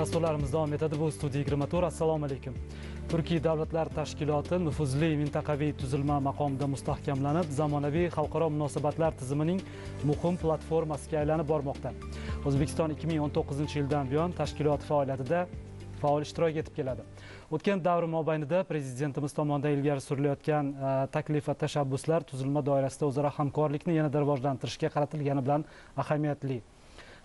Dasturlarimiz davom etadi. Bu studiya 24. Assalomu alaykum. Turkiy davlatlar tashkiloti nufuzli mintaqaviy tuzilma maqomida mustahkamlanib, zamonaviy xalqaro munosabatlar tizimining muhim platformasiga aylanib bormoqda. O'zbekiston 2019-yildan buyon tashkilot faoliyatida faol ishtirok etib keladi. O'tgan davr mobaynida prezidentimiz tomonidan ilgari surilayotgan taklif va tashabbuslar tuzilma doirasida o'zaro hamkorlikni yanada rivojlantirishga qaratilgani bilan ahamiyatli.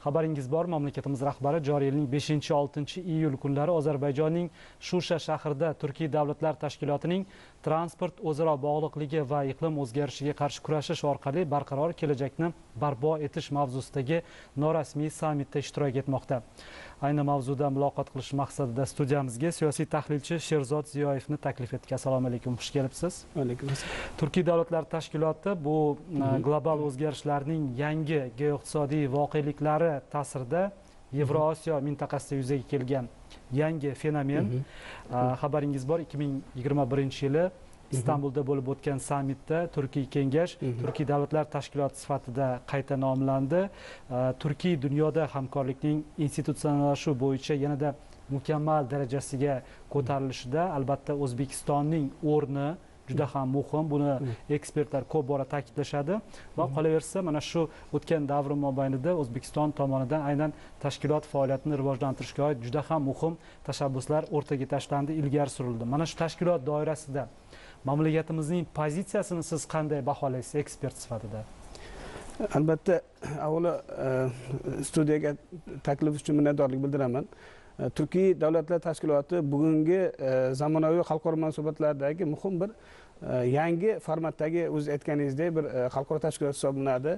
Xabaringiz bor, mamlakatimiz rahbari joriy yilning 5-6 iyul kunlari Ozarbayjonning Shusha shahrida Turkiy davlatlar tashkilotining transport o'zaro bog'liqligi va iqlim o'zgarishiga qarshi kurashish orqali barqaror kelajakni barpo etish mavzusidagi norasmiy sammitda ishtirok etmoqda. Ayni mavzuda muloqot qilish maqsadida studiyamizga siyosiy tahlilchi Sherzod Ziyoyevni taklif etdik. Assalomu alaykum, xush kelibsiz. Alaykum assalom. Turkiy davlatlar tashkiloti bu global o'zgarishlarning yangi geoiqtisodiy voqeliklari ta'sirida Yevrosiyo mintaqasida yuzaga kelgan yangi fenomen. Xabaringiz bor, 2021-yili Istanbulda bo'lib o'tgan sammitda Turkiy kengash Turkiy davlatlar tashkiloti sifatida qayta nomlandi. Turkiy dunyoda hamkorlikning institutsionallashuvi bo'yicha yanada mukammal darajasiga ko'tarilishida albatta O'zbekistonning o'rni juda ham muhim. Buni ekspertlar ko'p bora ta'kidlashadi va qolaversa, mana shu o'tgan davr mobaynida O'zbekiston tomonidan aynan tashkilot faoliyatini rivojlantirishga oid juda ham muhim tashabbuslar o'rtaga tashlandi, ilgari surildi. Mana shu tashkilot doirasida mamlakatimizning pozitsiyasini siz qanday baholaysiz ekspert sifatida? Albatta, avvalo studiyaga taklif uchun minnatdorlik bildiraman. Turkiy davlatlar tashkiloti bugungi zamonaviy xalqaro munosabatlardagi muhim bir yangi formatdagi o'z aytganingizdek bir xalqaro tashkilot hisoblanadi.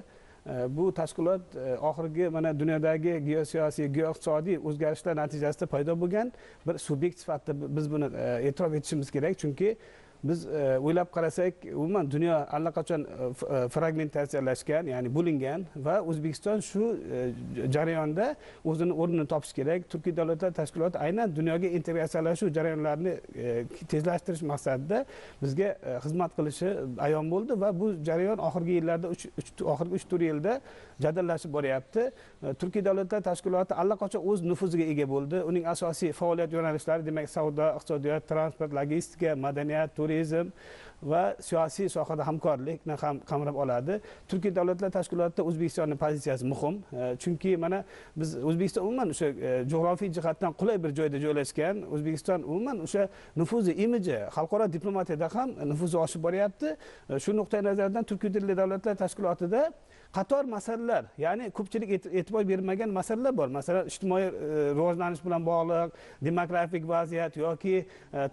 Bu tashkilot oxirgi mana dunyodagi geosiyosiy, geoiqtisodiy o'zgarishlar natijasida paydo bo'lgan bir subyekt sifatida biz buni e'tirof etishimiz kerak, chunki biz o'ylab qarasak, umuman dunyo allaqachon fragmentatsiyalashgan, ya'ni bo'lingan va O'zbekiston shu jarayonda o'zini o'rnini topish kerak. Turkiy davlatlar tashkiloti aynan dunyoga integratsiyalashuv jarayonlarini tezlashtirish maqsadida bizga xizmat qilishi ayon bo'ldi va bu jarayon oxirgi yillarda oxirgi 3-4 yilda jadallashib boryapti. Turkiy davlatlar tashkiloti allaqachon o'z nufuziga ega bo'ldi. Uning asosiy faoliyat yo'nalishlari, demak, savdo, iqtisodiyot, transport, logistika, madaniyat, turizm va siyosiy sohada hamkorlikni ham qamrab oladi. Turkiy davlatlar tashkilotida O'zbekistonning pozitsiyasi muhim. Chunki mana biz O'zbekiston umuman o'sha jo'g'rofiy jihatdan qulay bir joyda joylashgan. O'zbekiston umuman o'sha nufuzi, imiji, xalqaro diplomatiyada ham nufuzi oshib boryapti. Shu nuqtai nazardan Turkiy davlatlar tashkilotida qator masalalar, ya'ni ko'pchilik e'tibor bermagan masalalar bor. Masalan, ijtimoiy rivojlanish bilan bog'liq, demografik vaziyat yoki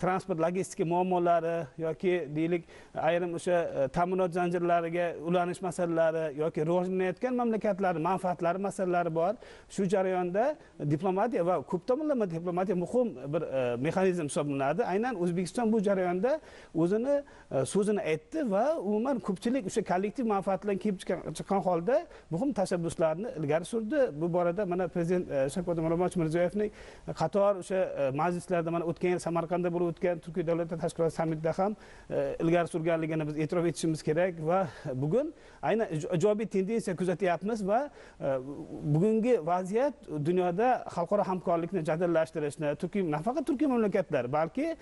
transport logistika muammolari yoki deylik ayrim o'sha ta'minot zanjirlariga ulanish masalalari yoki rivojlanayotgan mamlakatlarning manfaatlari masalalari bor. Shu jarayonda diplomatiya va ko'p tomonlama diplomatiya muhim bir mexanizm hisoblanadi. Aynan O'zbekiston bu jarayonda o'zini so'zini aytdi va umuman ko'pchilik o'sha kollektiv manfaatlardan kelib chiqqan holda muhim tashabbuslarni ilgari surdi. Bu borada mana prezident Shavkat Mirziyoyevning qator o'sha majlislarda mana o'tgan yil Samarqandda bo'lib o'tgan Turkiy davlatlar tashkiloti sammitida ham ilgari surganligini biz e'tirof etishimiz kerak va bugun aynan ijobiy tendensiya kuzatyapmiz va bugungi vaziyat dunyoda xalqaro hamkorlikni jadallashtirishni, nafaqat Turkiy mamlakatlar, balki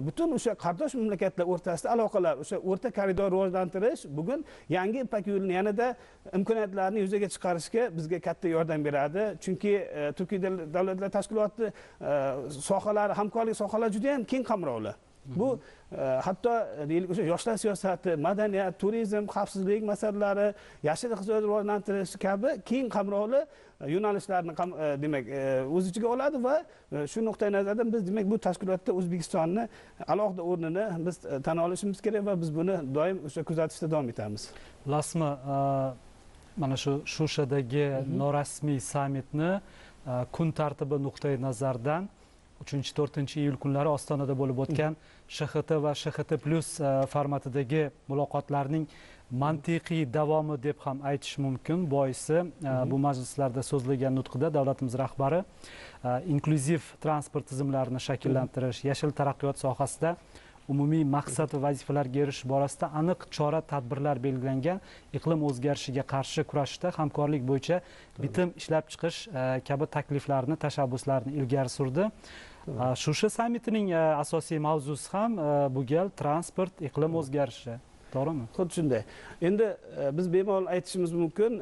butun o'sha qardosh mamlakatlar o'rtasida aloqalar, o'sha o'rta koridor rivojlantirish bugun yangi ipak yo'lini yanada imkoniyatlarni yuzaga chiqarishga bizga katta yordam beradi. Chunki Turkiy davlatlar tashkiloti sohalari, hamkorlik sohalari juda ham keng qamrovli. Bu hatto deylik o'sha yoshlar siyosati, madaniyat, turizm, xavfsizlik masalalari, yashil iqtisodiyot rivojlantirish kabi keng qamrovli yo'nalishlarni demak o'z ichiga oladi va shu nuqtai nazardan biz demak bu tashkilotda O'zbekistonni alohida o'rnini biz tan olishimiz kerak va biz buni doim o'sha kuzatishda davom etamiz. Bilasizmi, mana shu Shushadagi norasmiy sammitni kun tartibi nuqtai nazardan 3-4 iyul kunlari Ostonada bo'lib o'tgan SHT va SHT+ formatidagi muloqotlarning mantiqiy davomi deb ham aytish mumkin. Boisi bu majlislarda so'zlagan nutqida davlatimiz rahbari inklyuziv transport tizimlarini shakllantirish, yashil taraqqiyot sohasida umumiy maqsad va vazifalarga erishish borasida aniq chora tadbirlar belgilangan, iqlim o'zgarishiga qarshi kurashishda hamkorlik bo'yicha bitim ishlab chiqish kabi takliflarni, tashabbuslarni ilgari surdi. Shusha sammitining asosiy mavzusi ham bu gal transport, iqlim o'zgarishi. To'g'rimi? Xuddi shunday. Endi biz bemalol aytishimiz mumkin,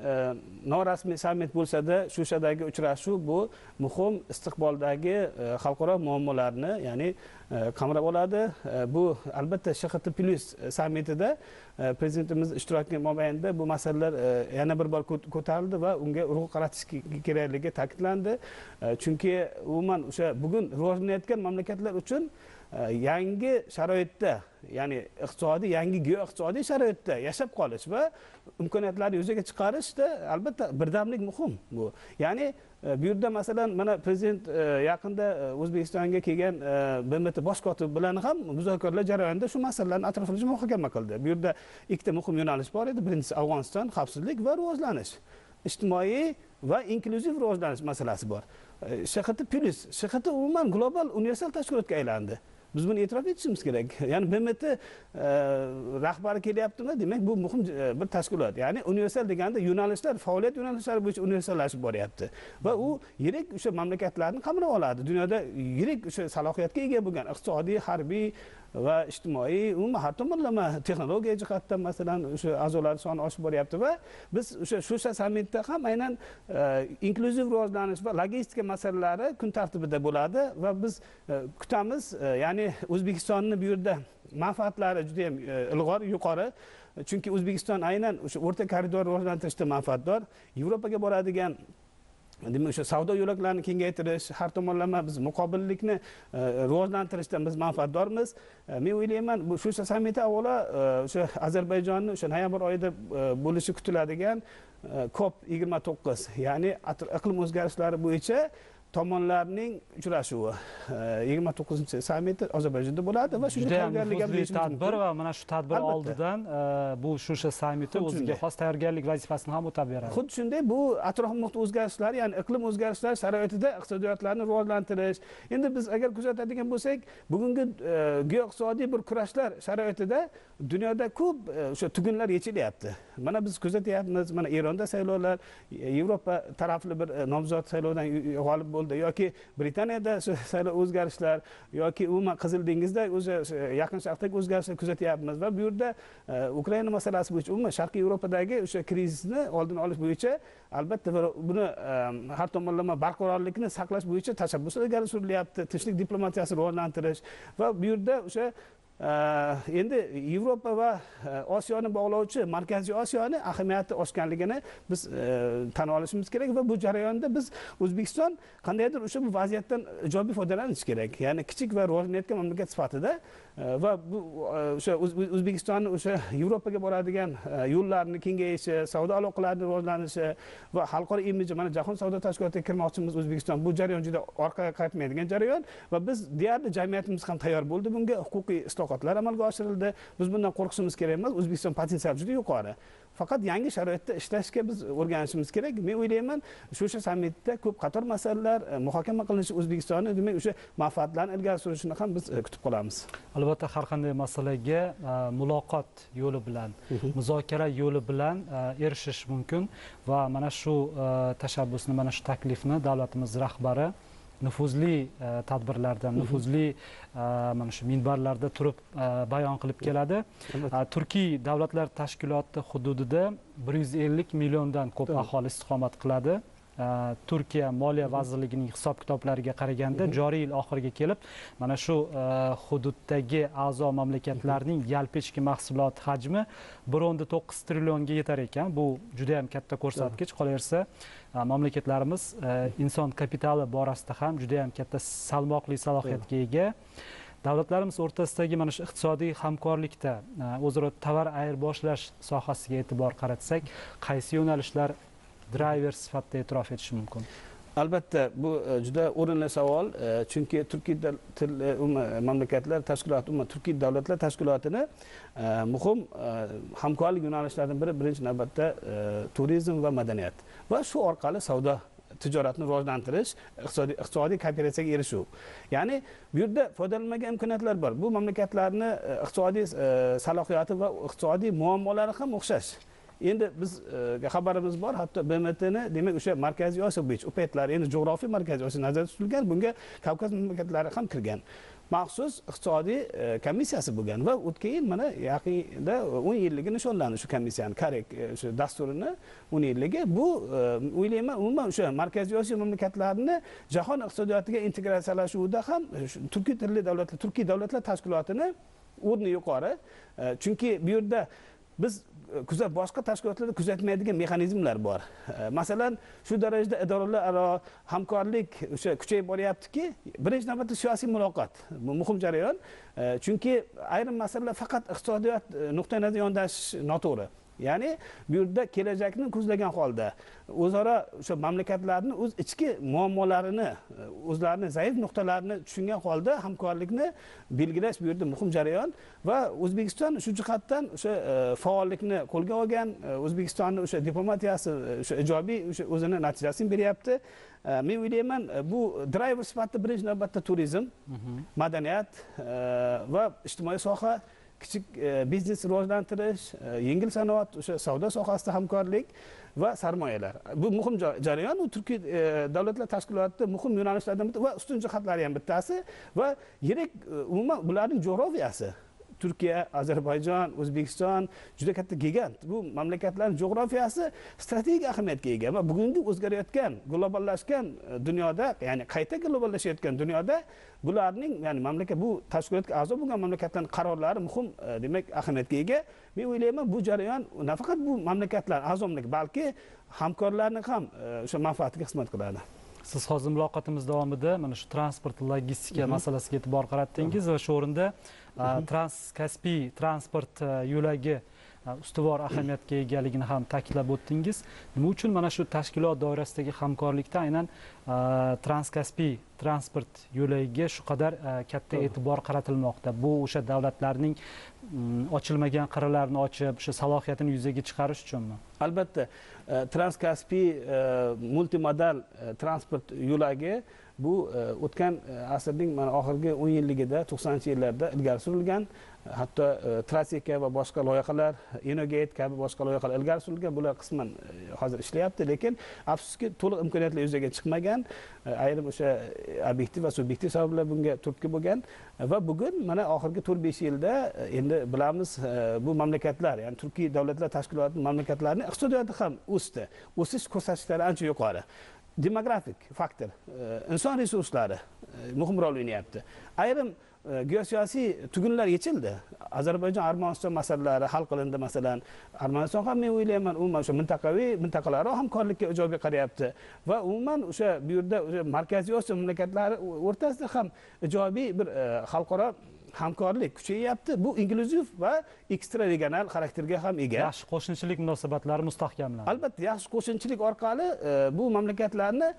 norasmiy sammit bo'lsa-da, Shushadagi uchrashuv bu muhim istiqboldagi xalqaro muammolarni, ya'ni qamrab oladi. Bu albatta SHT+ sammitida prezidentimiz ishtiroki mobaynida bu masalalar yana bir bor ko'tarildi va unga urg'u qaratish kerakligi ta'kidlandi. Chunki umuman o'sha bugun rivojlanayotgan mamlakatlar uchun yangi sharoitda, ya'ni iqtisodiy, yangi geoiqtisodiy sharoitda yashab qolish va imkoniyatlarni yuzaga chiqarishda albatta birdamlik muhim bu. Ya'ni bu yerda masalan mana prezident yaqinda O'zbekistonga kelgan BMT bosh kotibi bilan ham muzokaralar jarayonida shu masalalarni atroflicha muhokama qildi. Bu yerda ikkita muhim yo'nalish bor edi. Birinchisi Afg'oniston, xavfsizlik va rivojlanish. Ijtimoiy va inklyuziv rivojlanish masalasi bor. SHT umuman global universal tashkilotga aylandi. Biz buni e'tirof etishimiz kerak. Ya'ni BMT rahbari kelyaptimi? Demak, bu muhim bir tashkilot. Ya'ni universal deganda yo'nalishlar, faoliyat yo'nalishlari bo'yicha universallashib boryapti. Va u yirik o'sha mamlakatlarni qamrab oladi. Dunyoda yirik o'sha salohiyatga ega bo'lgan iqtisodiy, harbiy va ijtimoiy, umuman har tomonlama texnologiya jihatdan masalan o'sha a'zolar soni oshib boryapti va biz o'sha sammitda ham aynan inklyuziv rivojlanish va logistika masalalari kun tartibida bo'ladi va biz kutamiz, ya'ni O'zbekistonni bu yerda manfaatlari juda ham ilg'or, yuqori. Chunki O'zbekiston aynan o'sha o'rta koridor rivojlantirishda manfaatdor. Yevropaga boradigan demak o'sha savdo yo'laklarini kengaytirish, har tomonlama biz muqobillikni rivojlantirishdan biz manfaatdormiz. Men o'ylayman, bu shu sammit avvalo o'sha Ozarbayjonni o'sha noyabr oyida bo'lishi kutiladigan COP29, ya'ni iqlim o'zgarishlari bo'yicha tomonlarning uchrashuvi 29-sammiti Ozarbayjonda bo'ladi va shunga tayyorgarlik ham tadbir va mana shu tadbir oldidan bu Shusha sammiti o'ziga xos tayyorgarlik vazifasini ham o'tab beradi. Xuddi shunday, bu atrof muhit o'zgarishlari, ya'ni iqlim o'zgarishlari sharoitida iqtisodiyotlarni rivojlantirish. Endi biz agar kuzatadigan bo'lsak, bugungi geoiqtisodiy bir kurashlar sharoitida dunyoda ko'p o'sha tugunlar yechilyapti. Mana biz kuzatyapmiz, mana Eronda saylovlar, Yevropa tarafli bir nomzod saylovdan g'olib bo'ldi, yoki Britaniyada saylov o'zgarishlar, yoki umuman Qizil dengizda o'sha Yaqin Sharqdagi o'zgarishlar kuzatyapmiz va bu yerda Ukraina masalasi bo'yicha, umuman Sharqiy Yevropadagi o'sha krizisni oldini olish bo'yicha albatta buni har tomonlama barqarorlikni saqlash bo'yicha tashabbus ilgari surilyapti, tinchlik diplomatiyasini rivojlantirish va bu yerda o'sha endi Yevropa va Osiyoni bog'lovchi Markaziy Osiyoni ahamiyati oshganligini biz tan olishimiz kerak va bu jarayonda biz O'zbekiston qandaydir o'sha bu vaziyatdan ijobiy foydalanish kerak. Ya'ni kichik va rivojlanayotgan mamlakat sifatida va bu o'sha O'zbekistonning o'sha Yevropaga boradigan yo'llarini kengayishi, savdo aloqalarining rivojlanishi va xalqaro imiji, mana Jahon savdo tashkilotiga kirmoqchimiz O'zbekiston. Bu jarayon juda orqaga qaytmaydigan jarayon va biz deyarli jamiyatimiz ham tayyor bo'ldi bunga. Huquqiy islohotlar amalga oshirildi. Biz bundan qo'rqishimiz kerak emas. O'zbekiston potensiali juda yuqori. Faqat yangi sharoitda ishlashga biz o'rganishimiz kerak. Men o'ylayman, shu sammitda ko'p qator masalalar muhokama qilinishi, O'zbekistonning demak o'sha manfaatlarini ilgari surishini ham biz kutib qolamiz. Albatta har qanday masalaga muloqot yo'li bilan, muzokara yo'li bilan erishish mumkin va mana shu tashabbusni, mana shu taklifni davlatimiz rahbari nufuzli tadbirlardan, nufuzli mana shu minbarlarda turib bayon qilib keladi. Turkiy davlatlar tashkiloti hududida 150 milliondan ko'p aholi istiqomat qiladi. Turkiya Moliya vazirligining hisob-kitoblariga qaraganda joriy yil oxiriga kelib mana shu hududdagi a'zo mamlakatlarning yalpi ichki mahsulot hajmi 1.9 trillionga yetar ekan. Bu juda ham katta ko'rsatkich. Qolaversa, mamlakatlarimiz inson kapitali borasida ham juda ham katta salmoqli salohiyatga ega. Davlatlarimiz o'rtasidagi mana shu iqtisodiy hamkorlikda o'zaro tovar ayirboshlash sohasiga e'tibor qaratsak, qaysi yo'nalishlar driver sifatida e'tirof etish mumkin? Albatta bu juda o'rinli savol, chunki Turkiy mamlakatlar tashkiloti, Turkiy davlatlar tashkilotini muhim hamkorlik yo'nalishlaridan biri birinchi navbatda turizm va madaniyat va shu orqali savdo tijoratni rivojlantirish, iqtisodiy kooperatsiyaga erishuv. Ya'ni bu yerda foydalanilmagan imkoniyatlar bor. Bu mamlakatlarni iqtisodiy salohiyati va iqtisodiy muammolari ham o'xshash. Endi bizga xabarimiz bor, hatto BMTni, demak o'sha Markaziy Osiyo bo'yicha u paytlar endi jo'g'rofiy Markaziy Osiyo nazarda tutilgan, bunga Kavkaz mamlakatlari ham kirgan. Maxsus iqtisodiy komissiyasi bo'lgan va o'tgan yil mana yaqinda 10 yilligi nishonlandi shu komissiyani, Karek shu dasturini 10 yilligi. Bu o'ylayman, umuman o'sha Markaziy Osiyo mamlakatlarini jahon iqtisodiyotiga integratsiyalashuvida ham Turkiy tilli davlatlar, Turkiy davlatlar tashkilotini o'rni yuqori. Chunki bu yerda biz boshqa tashkilotlarda kuzatmaydigan mexanizmlar bor. Masalan, shu darajada idoralararo hamkorlik o'sha kuchayib boryaptiki, birinchi navbatda siyosiy muloqot bu muhim jarayon. Chunki ayrim masalalar faqat iqtisodiyot nuqtai nazaridan yondashish noto'g'ri. Ya'ni bu yerda kelajakni ko'zlagan holda o'zaro o'sha mamlakatlarning o'z ichki muammolarini, o'zlarining zaif nuqtalarini tushungan holda hamkorlikni belgilash bu yerda muhim jarayon va O'zbekiston shu jihatdan o'sha faollikni qo'lga olgan, O'zbekistonning o'sha diplomatiyasi o'sha ijobiy o'sha o'zini natijasini beryapti. Men o'ylayman, bu driver sifatida birinchi navbatda turizm, madaniyat va ijtimoiy soha, kichik biznes rivojlantirish, yengil sanoat, o'sha savdo sohasida hamkorlik va sarmoyalar. Bu muhim jarayon. U Turkiy davlatlar tashkilotida muhim yo'nalishlardan biri va ustun jihatlari ham bittasi va yirik umuman bularning jo'g'rafiyasi. Turkiya, Ozarbayjon, O'zbekiston juda katta gigant. Bu mamlakatlarning jo'g'rafiyasi strategik ahamiyatga ega va bugungi o'zgarayotgan, globallashgan dunyoda, ya'ni qayta globallashayotgan dunyoda bularning, ya'ni mamlakat bu tashkilotga a'zo bo'lgan mamlakatlarning qarorlari muhim, demak, ahamiyatga ega. Men o'ylayman, bu jarayon nafaqat bu mamlakatlar a'zolik, balki hamkorlarning ham o'sha manfaatiga xizmat qiladi. Siz hozir muloqotimiz davomida mana shu transport, logistika masalasiga e'tibor qaratdingiz va shu o'rinda Transkaspiy transport yo'lagi ustuvor ahamiyatga egaligini ham ta'kidlab o'tdingiz. Nima uchun mana shu tashkilot doirasidagi hamkorlikda aynan Transkaspiy transport yo'lagiga shu qadar katta e'tibor qaratilmoqda? Bu o'sha davlatlarning ochilmagan qirralarini ochib, o'sha salohiyatini yuzaga chiqarish uchunmi? Albatta, Transkaspiy multimodal transport yo'lagi bu o'tgan asrning mana oxirgi 10 yilligida, 90-yillarda ilgari surilgan. Hatto Trasika va boshqa loyihalar, Inogate kabi boshqa loyihalar ilgari surilgan. Bular qisman hozir ishlayapti, lekin afsuski to'liq imkoniyatlar yuzaga chiqmagan. Ayrim o'sha obyektiv va subyektiv sabablar bunga turtki bo'lgan va bugun mana oxirgi 4-5 yilda endi bilamiz, bu mamlakatlar, ya'ni Turkiy davlatlar tashkilotining mamlakatlarining iqtisodiyoti ham o'sdi. O'sish ko'rsatkichlari ancha yuqori. Demografik faktor, inson resurslari muhim rol o'ynayapti. Ayrim geosiyosiy tugunlar yechildi. Ozarbayjon Armaniston masalalari hal qilindi. Masalan, Armaniston ham men o'ylayman, umuman o'sha mintaqalararo hamkorlikka ijobiy qarayapti va umuman o'sha bu yerda o'sha Markaziy Osiyo mamlakatlari o'rtasida ham ijobiy bir xalqaro hamkorlik kuchayyapti. Bu inklyuziv va ekstra regional xarakterga ham ega. Yaxshi qo'shnichilik munosabatlari mustahkamlanadi. Albatta, yaxshi qo'shnichilik orqali bu mamlakatlarni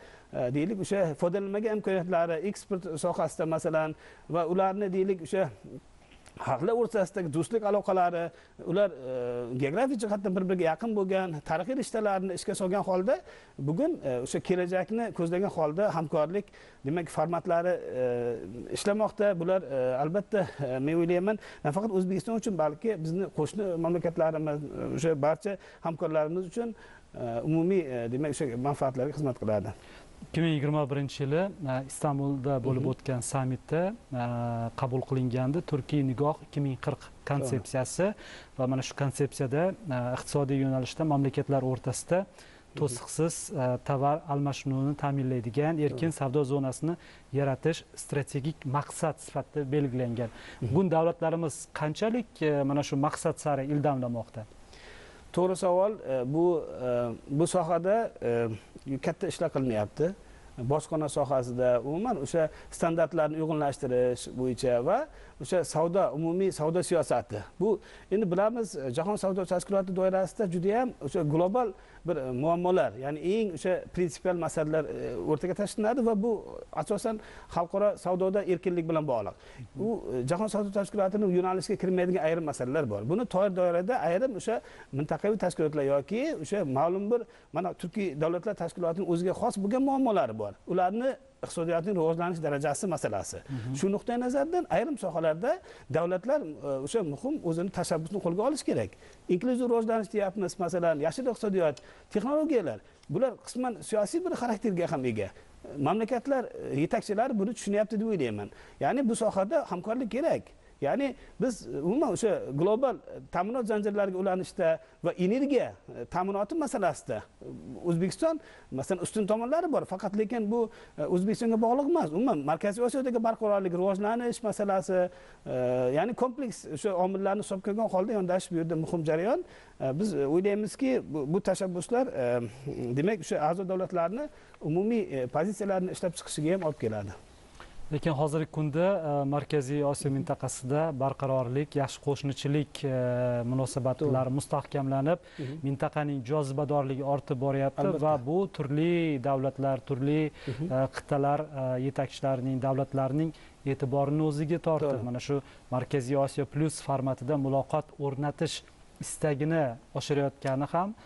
deylik o'sha foydalanmagan imkoniyatlari eksport sohasida masalan va ularni deylik o'sha xalqlar o'rtasidagi do'stlik aloqalari, ular geografik jihatdan bir-biriga yaqin bo'lgan tarixiy rishtalarni ishga solgan holda bugun o'sha kelajakni ko'zlagan holda hamkorlik, demak, formatlari ishlamoqda. Bular albatta men o'ylayman, nafaqat O'zbekiston uchun, balki bizni qo'shni mamlakatlarimiz, o'sha barcha hamkorlarimiz uchun umumiy, demak, o'sha manfaatlarga xizmat qiladi. 2021-yili Istanbulda bo'lib o'tgan sammitda qabul qilingandi Turkiy nigoh 2040 konsepsiyasi va mana shu konsepsiyada iqtisodiy yo'nalishda mamlakatlar o'rtasida to'siqsiz tovar almashinuvini ta'minlaydigan erkin savdo zonasini yaratish strategik maqsad sifatida belgilangan. Bugun davlatlarimiz qanchalik mana shu maqsad sari ildamlamoqda? To'g'ri savol. Bu sohada katta ishlar qilinyapti. bojxona sohasida, umuman o'sha standartlarni uyg'unlashtirish bo'yicha va o'sha umumiy savdo siyosati. Bu endi bilamiz, Jahon savdo tashkiloti doirasida juda ham o'sha global bir muammolar, ya'ni eng o'sha prinsipial masalalar o'rtaga tashlanadi va bu asosan xalqaro savdoda erkinlik bilan bog'liq. U Jahon savdo tashkilotining yo'nalishiga kirmaydigan ayrim masalalar bor. Buni tor doirada ayrim o'sha mintaqaviy tashkilotlar yoki o'sha ma'lum bir mana Turkiy davlatlar tashkilotining o'ziga xos bo'lgan muammolari bor. Ularni iqtisodiyotning rivojlanish darajasi masalasi. Shu nuqtai nazardan ayrim sohalarda davlatlar o'sha muhim o'zini tashabbusni qo'lga olish kerak. Inklyuziv rivojlanish deyapmiz, masalan, yashil iqtisodiyot, texnologiyalar. Bular qisman siyosiy bir xarakterga ham ega. Mamlakatlar yetakchilari buni tushunyapti deb o'ylayman. Ya'ni bu sohada hamkorlik kerak. Ya'ni biz umuman o'sha global ta'minot zanjirlariga ulanishda va energiya ta'minoti masalasida O'zbekiston masalan ustun tomonlari bor. Faqat lekin bu O'zbekistonga bog'liq emas. Umuman Markaziy Osiyodagi barqarorlik, rivojlanish masalasi, ya'ni kompleks o'sha omillarni hisobga olgan holda yondashish bu yerda muhim jarayon. Biz o'ylaymizki, bu tashabbuslar demak o'sha a'zo davlatlarni umumiy pozitsiyalarini ishlab chiqishiga ham olib keladi. Lekin hozirgi kunda Markaziy Osiyo mintaqasida barqarorlik, yaxshi qo'shnichilik munosabatlari mustahkamlanib, mintaqaning jozibadorligi ortib boryapti va bu turli davlatlar, turli qit'alar yetakchilarining, davlatlarining e'tiborini o'ziga tortib, mana shu Markaziy Osiyo plus formatida muloqot o'rnatish istagini oshirayotgani ham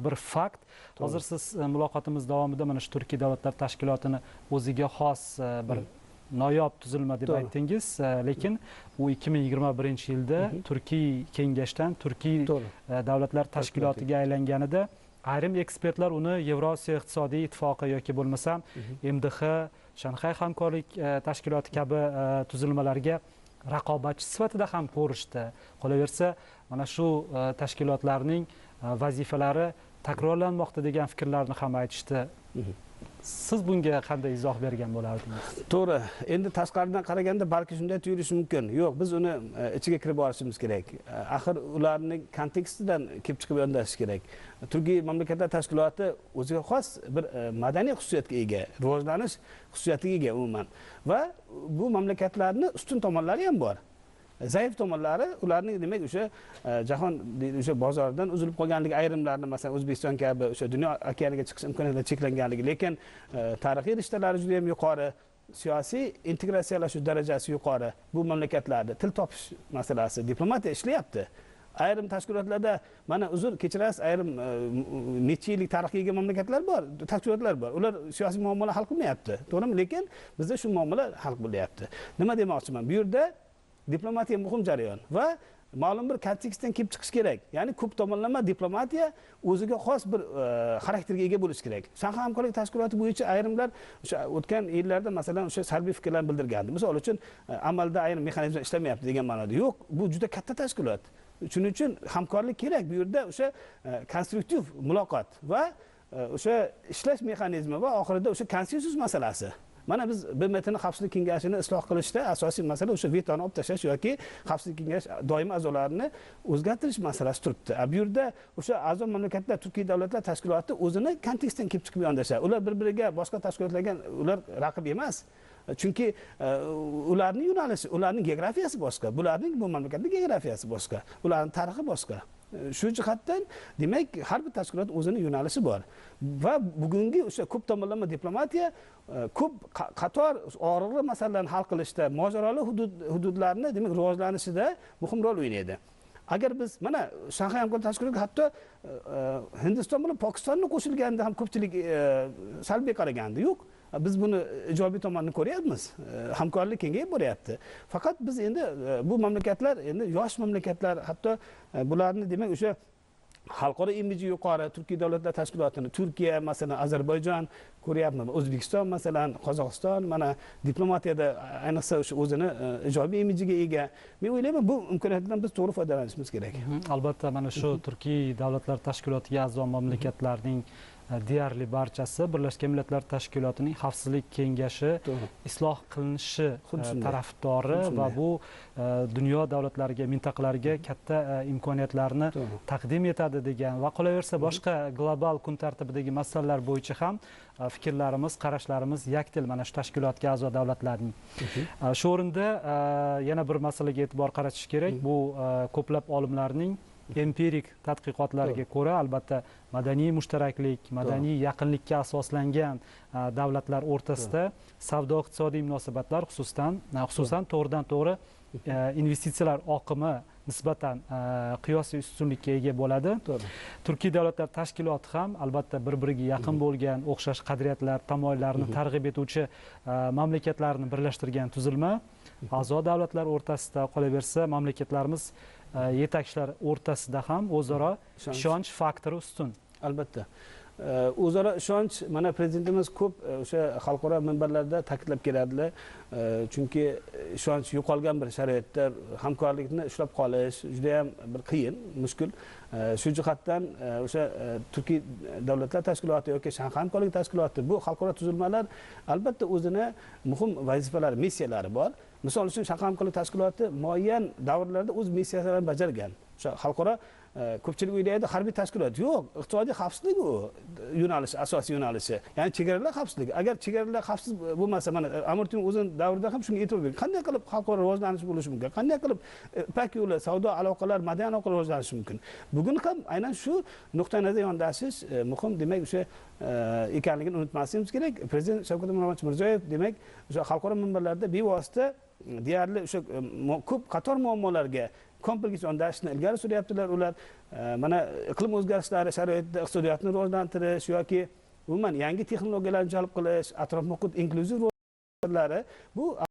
bir fakt. Hozir siz muloqotimiz davomida mana shu Turkiy davlatlar tashkilotini o'ziga xos bir noyob tuzilma deb aytdingiz, lekin u 2021-yilda Turkiy kengashdan Turkiy davlatlar tashkilotiga aylanganida ayrim ekspertlar uni Yevrosiyo iqtisodiy ittifoqi yoki bo'lmasam MDH, Shanxay hamkorlik tashkiloti kabi tuzilmalarga raqobatchi sifatida ham ko'rishdi. Qolaversa, mana shu tashkilotlarning vazifalari takrorlanmoqda degan fikrlarni ham aytishdi. Siz bunga qanday izoh bergan bo'lardingiz? To'g'ri. Endi tashqaridan qaraganda balki shunday tuyulishi mumkin. Yo'q, biz uni ichiga kirib borishimiz kerak. Axir ularning kontekstidan kelib chiqib yondashish kerak. Turkiy mamlakatlar tashkiloti o'ziga xos bir madaniy xususiyatga ega, rivojlanish xususiyatiga ega umuman. Va bu mamlakatlarning ustun tomonlari ham bor. Zaif tomonlari ularning demak o'sha jahon o'sha bozoridan uzilib qolganligi, ayrimlarni masalan O'zbekiston kabi o'sha dunyo okeaniga chiqish imkoniyatlari cheklanganligi, lekin tarixiy rishtalari juda ham yuqori, siyosiy integratsiyalashuv darajasi yuqori. Bu mamlakatlarda til topish masalasi, diplomatiya ishlayapti. Ayrim tashkilotlarda mana uzr kechirasiz, ayrim necha yillik tarixga ega mamlakatlar bor, tashkilotlar bor. Ular siyosiy muammolar hal qilmayapti. To'g'rimi? Lekin bizda shu muammolar hal bo'lyapti. Nima demoqchiman? Bu yerda diplomatiya muhim jarayon va ma'lum bir kontekstdan kelib chiqish kerak. Ya'ni ko'p tomonlama diplomatiya o'ziga xos bir xarakterga ega bo'lishi kerak. Shanxay hamkorlik tashkiloti bo'yicha ayrimlar o'sha o'tgan yillarda masalan o'sha salbiy fikrlarni bildirgandi. Misol uchun amalda ayrim mexanizmlar ishlamayapti degan ma'noda. Yo'q, bu juda katta tashkilot. Shuning uchun hamkorlik kerak. Bu yerda o'sha konstruktiv muloqot va o'sha ishlash mexanizmi va oxirida o'sha konsensus masalasi. Mana biz BMTning xavfsizlik kengashini isloh qilishda asosiy masala o'sha vetoni olib tashlash yoki xavfsizlik kengash doimiy a'zolarini o'zgartirish masalasi turibdi. Bu yerda o'sha a'zo mamlakatlar, Turkiy davlatlar tashkiloti o'zini kontekstdan kelib chiqib yondashadi. Ular bir-biriga boshqa tashkilotlarga ular raqib emas. Chunki ularning yo'nalishi, ularning geografiyasi boshqa, bularning bu mamlakatning geografiyasi boshqa, ularning tarixi boshqa. Shu jihatdan demak har bir tashkilot o'zining yo'nalishi bor va bugungi o'sha ko'p tomonlama diplomatiya ko'p qator og'riqli masalalarni hal qilishda, mojaroli hududlarni demak rivojlanishida muhim rol o'ynaydi. Agar biz mana Shanxay hamkorlik tashkilotiga hatto Hindiston bilan Pokistonni qo'shilganda ham ko'pchilik salbiy qaragandi. Yo'q, biz buni ijobiy tomonini ko'ryapmiz. Hamkorlik kengayib boryapti. Faqat biz endi bu mamlakatlar endi yosh mamlakatlar, hatto bularni demak o'sha xalqaro imiji yuqori Turkiy davlatlar tashkilotini Turkiya, masalan Ozarbayjon ko'ryapmiz, O'zbekiston, masalan Qozog'iston mana diplomatiyada ayniqsa o'sha o'zini ijobiy imijiga ega. Men o'ylayman bu imkoniyatdan biz to'g'ri foydalanishimiz kerak. Albatta mana shu Turkiy davlatlar tashkilotiga a'zo mamlakatlarning deyarli barchasi Birlashgan Millatlar Tashkilotining Xavfsizlik kengashi isloh qilinishi tarafdori va bu dunyo davlatlariga, mintaqalarga katta imkoniyatlarni taqdim etadi degan va qolaversa boshqa global kun tartibidagi masalalar bo'yicha ham fikrlarimiz, qarashlarimiz yakdil mana shu tashkilotga a'zo davlatlarning. Shu o'rinda yana bir masalaga e'tibor qaratish kerak. Bu ko'plab olimlarning empirik tadqiqotlariga ko'ra, albatta madaniy mushtaraklik, madaniy yaqinlikka asoslangan davlatlar o'rtasida savdo-iqtisodiy munosabatlar xususan to'g'ridan-to'g'ri investitsiyalar oqimi nisbatan qiyosiy ustunlikka ega bo'ladi. Turkiy davlatlar tashkiloti ham albatta bir-biriga yaqin bo'lgan, o'xshash qadriyatlar, tamoyillarni targ'ib etuvchi mamlakatlarni birlashtirgan tuzilma. A'zo davlatlar o'rtasida qolaversa, mamlakatlarimiz yetakchilar o'rtasida ham o'zaro ishonch faktori ustun. Albatta. O'zaro ishonch mana prezidentimiz ko'p o'sha xalqaro minbarlarda ta'kidlab keladilar. Chunki ishonch yo'qolgan bir sharoitda hamkorlikni ushlab qolish juda ham bir qiyin, mushkul. Shu jihatdan o'sha Turkiy davlatlar tashkiloti yoki Shanxay hamkorlik tashkiloti bu xalqaro tuzilmalar albatta o'zini muhim vazifalari, missiyalari bor. Misol uchun Shanxay hamkorlik tashkiloti muayyan davrlarda o'z missiyalarini bajargan. O'sha xalqaro ko'pchilik o'ylaydi harbiy tashkilot. Yo'q, iqtisodiy xavfsizlik u yo'nalishi, asosiy yo'nalishi. Ya'ni chegaralar xavfsizligi. Agar chegaralar xavfsiz bo'lmasa, mana Amir Temur o'zining davrida ham shunga e'tibor bergan. Qanday qilib xalqaro rivojlanish bo'lishi mumkin? Qanday qilib ipak yo'li, savdo aloqalar, madaniy aloqalar rivojlanishi mumkin? Bugun ham aynan shu nuqtai nazarda yondashish muhim, demak o'sha ekanligini unutmasligimiz kerak. Prezident Shavkat Mirziyoyev demak o'sha xalqaro minbarlarda bevosita deyarli o'sha ko'p qator muammolarga kompleks yondashishni ilgari suryaptilar ular. Mana iqlim o'zgarishlari sharoitida iqtisodiyotni rivojlantirish yoki umuman yangi texnologiyalarni jalb qilish, atrof muhit inklyuziv rivojlanishi bu